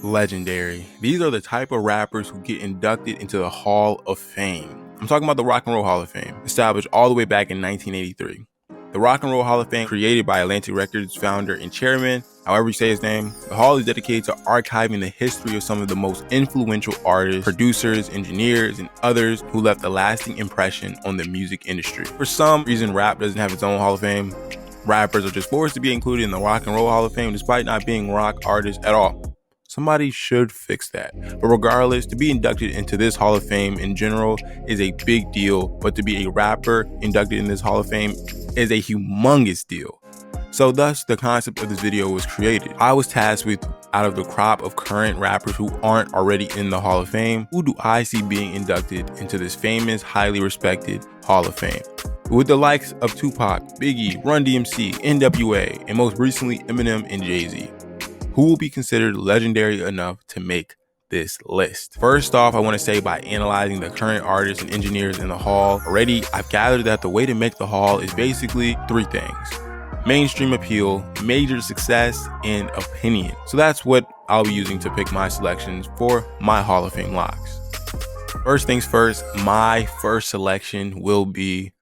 Legendary. These are the type of rappers who get inducted into the Hall of Fame. I'm talking about the Rock and Roll Hall of Fame, established all the way back in 1983. The Rock and Roll Hall of Fame, created by Atlantic Records founder and chairman, however you say his name, the hall is dedicated to archiving the history of some of the most influential artists, producers, engineers, and others who left a lasting impression on the music industry. For some reason, rap doesn't have its own Hall of Fame. Rappers are just forced to be included in the Rock and Roll Hall of Fame despite not being rock artists at all. Somebody should fix that. But regardless, to be inducted into this Hall of Fame in general is a big deal, but to be a rapper inducted in this Hall of Fame is a humongous deal. So thus, the concept of this video was created. I was tasked with, out of the crop of current rappers who aren't already in the Hall of Fame, who do I see being inducted into this famous, highly respected Hall of Fame? With the likes of Tupac, Biggie, Run DMC, NWA, and most recently Eminem and Jay-Z, who will be considered legendary enough to make this list. First off, I want to say by analyzing the current artists and engineers in the Hall, already I've gathered that the way to make the Hall is basically three things: mainstream appeal, major success, and opinion. So that's what I'll be using to pick my selections for my Hall of Fame locks. First things first, my first selection will be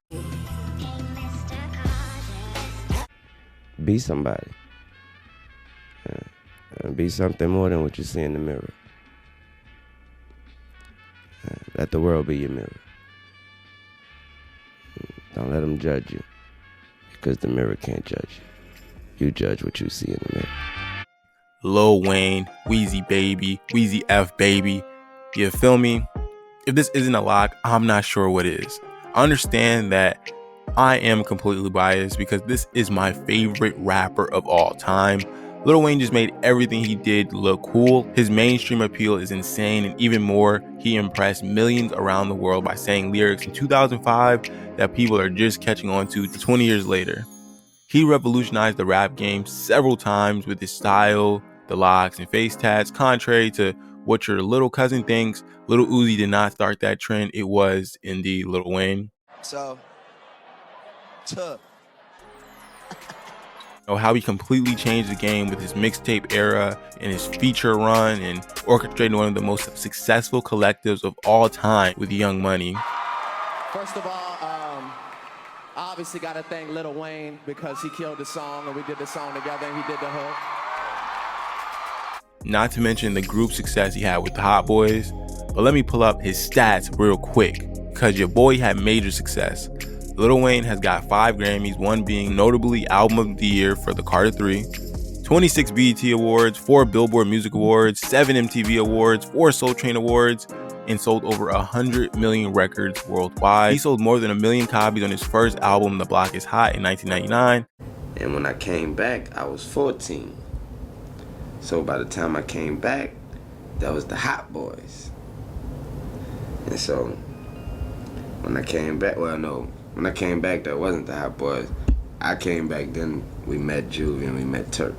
be somebody. Be something more than what you see in the mirror. Let the world be your mirror. Don't let them judge you, because the mirror can't judge you. You judge what you see in the mirror. Lil Wayne, Weezy Baby, Weezy F Baby. You feel me? If this isn't a lock, I'm not sure what is. I understand that I am completely biased because this is my favorite rapper of all time. Lil Wayne just made everything he did look cool. His mainstream appeal is insane, and even more, he impressed millions around the world by saying lyrics in 2005 that people are just catching on to 20 years later. He revolutionized the rap game several times with his style, the locks and face tats. Contrary to what your little cousin thinks, Lil Uzi did not start that trend. It was indeed Lil Wayne. How he completely changed the game with his mixtape era and his feature run, and orchestrated one of the most successful collectives of all time with Young Money. First of all, I obviously got to thank Lil Wayne because he killed the song and we did the song together and he did the hook. Not to mention the group success he had with the Hot Boys. But let me pull up his stats real quick, because your boy had major success. Lil Wayne has got 5 Grammys, one being notably Album of the Year for the Carter 3, 26 BET Awards, 4 Billboard Music Awards, 7 MTV Awards, 4 Soul Train Awards, and sold over 100 million records worldwide. He sold more than 1 million copies on his first album, The Block Is Hot, in 1999. And when I came back, I was 14. So by the time I came back, that was the Hot Boys. And so when I came back, when I came back, that wasn't the Hot Boys. I came back, then we met Juvie and we met Turk.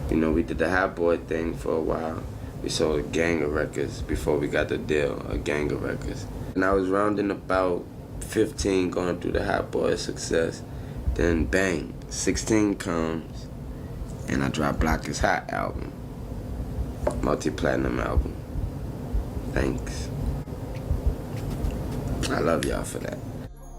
You know, we did the Hot Boy thing for a while. We sold a gang of records before we got the deal, a gang of records. And I was rounding about 15 going through the Hot Boy success. Then bang, 16 comes and I dropped Block Is Hot album. Multi-platinum album. Thanks. I love y'all for that.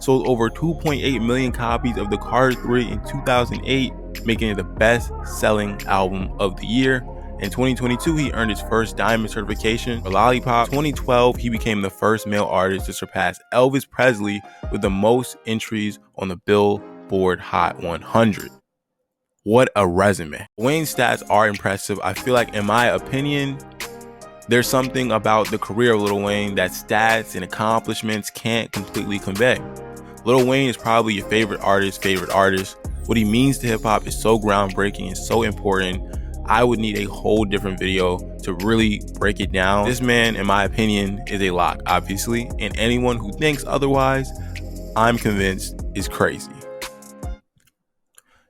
Sold over 2.8 million copies of the Carter 3 in 2008, making it the best-selling album of the year. In 2022, he earned his first diamond certification for Lollipop. 2012, he became the first male artist to surpass Elvis Presley with the most entries on the Billboard Hot 100. What a resume. Wayne's stats are impressive. I feel like, in my opinion, there's something about the career of Lil Wayne that stats and accomplishments can't completely convey. Lil Wayne is probably your favorite artist. What he means to hip hop is so groundbreaking and so important. I would need a whole different video to really break it down. This man, in my opinion, is a lock, obviously, and anyone who thinks otherwise, I'm convinced, is crazy.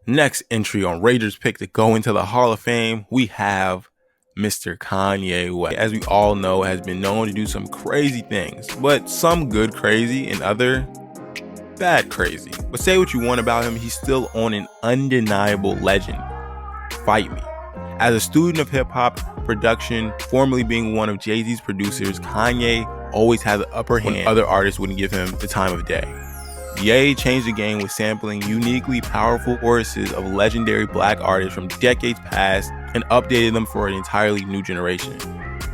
Next entry on Rager's pick to go into the Hall of Fame, we have Mr. Kanye West. As we all know, has been known to do some crazy things, but some good crazy and other bad crazy. But say what you want about him, he's still on an undeniable legend. Fight me. As a student of hip-hop production, formerly being one of Jay-Z's producers, Kanye always had the upper hand when other artists wouldn't give him the time of day. Ye changed the game with sampling uniquely powerful choruses of legendary black artists from decades past and updated them for an entirely new generation,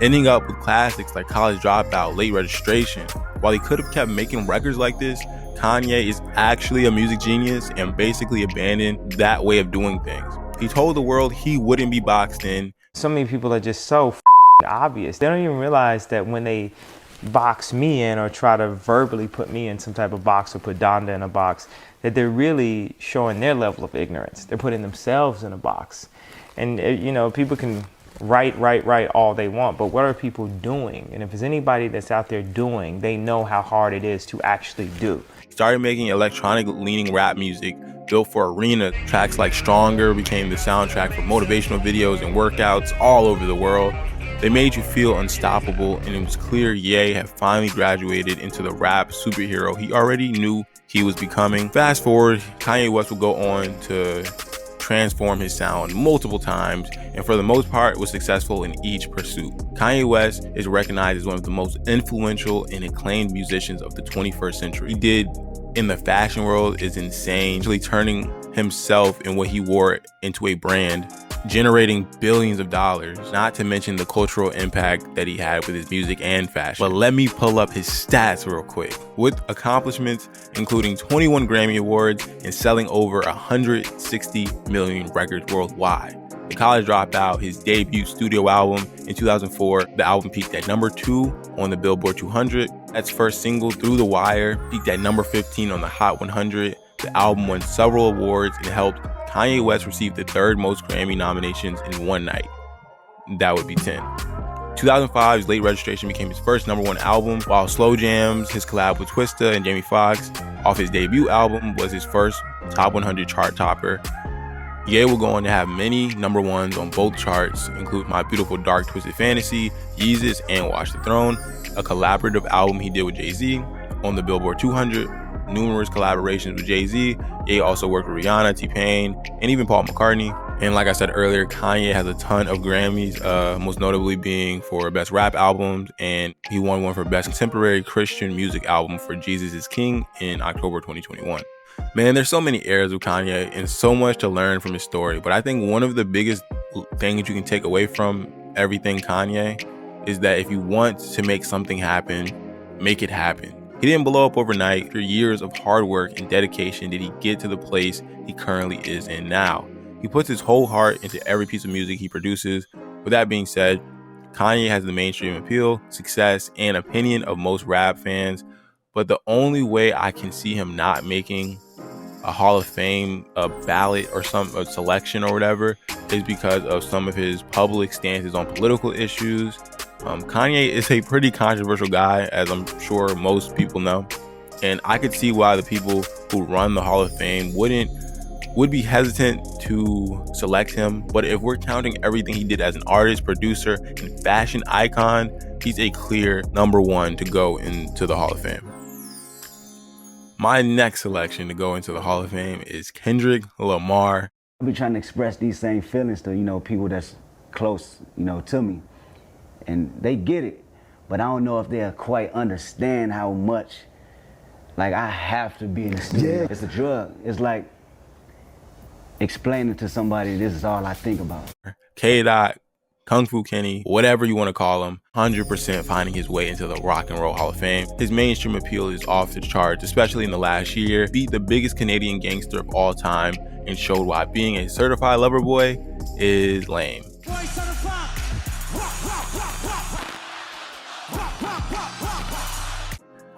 ending up with classics like College Dropout, Late Registration. While he could have kept making records like this, Kanye is actually a music genius and basically abandoned that way of doing things. He told the world he wouldn't be boxed in. So many people are just so obvious. They don't even realize that when they box me in or try to verbally put me in some type of box or put Donda in a box, that they're really showing their level of ignorance. They're putting themselves in a box. And you know, people can write all they want, but what are people doing? And if there's anybody that's out there doing, they know how hard it is to actually do. He started making electronic leaning rap music built for arena. Tracks like Stronger became the soundtrack for motivational videos and workouts all over the world. They made you feel unstoppable, and it was clear Ye had finally graduated into the rap superhero he already knew he was becoming. Fast forward, Kanye West would go on to transform his sound multiple times, and for the most part was successful in each pursuit. Kanye West is recognized as one of the most influential and acclaimed musicians of the 21st century. He did in the fashion world is insane, actually turning himself and what he wore into a brand, generating billions of dollars, not to mention the cultural impact that he had with his music and fashion. But let me pull up his stats real quick. With accomplishments including 21 Grammy Awards and selling over 160 million records worldwide. The College Dropout, his debut studio album in 2004, the album peaked at number 2 on the Billboard 200. That's first single, Through the Wire, peaked at number 15 on the Hot 100. The album won several awards and helped Kanye West receive the third most Grammy nominations in one night. That would be 10. 2005's Late Registration became his first number 1 album, while Slow Jams, his collab with Twista and Jamie Foxx off his debut album, was his first top 100 chart topper. Ye will go on to have many number 1s on both charts, including My Beautiful Dark Twisted Fantasy, Yeezus, and Watch the Throne, a collaborative album he did with Jay-Z on the Billboard 200, numerous collaborations with Jay-Z. Ye also worked with Rihanna, T-Pain, and even Paul McCartney. And like I said earlier, Kanye has a ton of Grammys, most notably being for Best Rap Albums, and he won one for Best Contemporary Christian Music Album for Jesus is King in October 2021. Man, there's so many eras of Kanye and so much to learn from his story, but I think one of the biggest things you can take away from everything Kanye is that if you want to make something happen, make it happen. He didn't blow up overnight. After years of hard work and dedication did he get to the place he currently is in now. He puts his whole heart into every piece of music he produces. With that being said, Kanye has the mainstream appeal, success, and opinion of most rap fans, but the only way I can see him not making a Hall of Fame, a ballot or a selection or whatever, is because of some of his public stances on political issues. Kanye is a pretty controversial guy, as I'm sure most people know, and I could see why the people who run the Hall of Fame would be hesitant to select him. But if we're counting everything he did as an artist, producer, and fashion icon, he's a clear number 1 to go into the Hall of Fame. My next selection to go into the Hall of Fame is Kendrick Lamar. I be trying to express these same feelings to, people that's close, to me. And they get it, but I don't know if they'll quite understand how much, I have to be in the studio. Yeah. It's a drug. It's like explaining to somebody this is all I think about. K-Dot, Kung Fu Kenny, whatever you want to call him, 100% finding his way into the Rock and Roll Hall of Fame. His mainstream appeal is off the charts, especially in the last year. Beat the biggest Canadian gangster of all time and showed why being a certified lover boy is lame.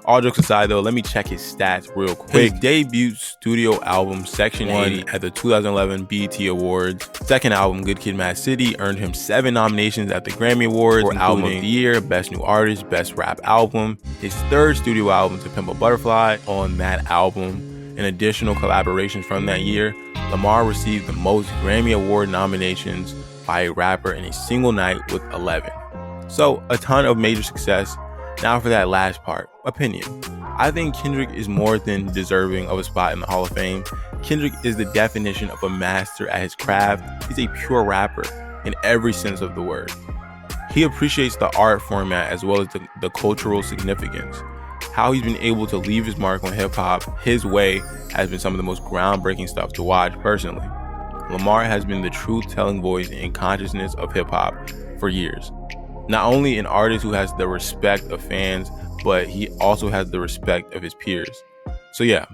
All jokes aside though, let me check his stats real quick. His debut studio album, Section 80, at the 2011 BET Awards. Second album, Good Kid, Mad City, earned him 7 nominations at the Grammy Awards for Album of the Year, Best New Artist, Best Rap Album. His third studio album, To Pimp a Butterfly, on that album. In additional collaborations from that year, Lamar received the most Grammy Award nominations by a rapper in a single night with 11. So a ton of major success. Now for that last part, opinion. I think Kendrick is more than deserving of a spot in the Hall of Fame. Kendrick is the definition of a master at his craft. He's a pure rapper. in every sense of the word. He appreciates the art format as well as the cultural significance. How he's been able to leave his mark on hip-hop his way has been some of the most groundbreaking stuff to watch personally. Lamar has been the truth-telling voice and consciousness of hip-hop for years. Not only an artist who has the respect of fans, but he also has the respect of his peers. So yeah,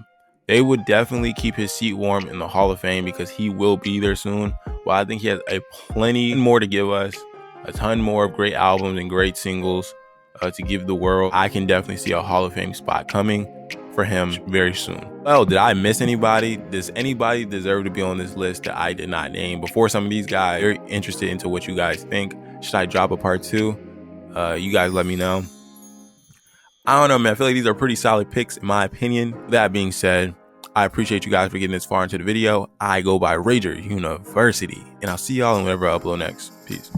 they would definitely keep his seat warm in the Hall of Fame because he will be there soon. Well, I think he has a plenty more to give us, a ton more of great albums and great singles to give the world. I can definitely see a Hall of Fame spot coming for him very soon. Well, did I miss anybody? Does anybody deserve to be on this list that I did not name? Before some of these guys, very interested into what you guys think. Should I drop a part 2? You guys let me know. I don't know, man. I feel like these are pretty solid picks in my opinion. That being said, I appreciate you guys for getting this far into the video. I go by Rager University, and I'll see y'all in whatever I upload next. Peace.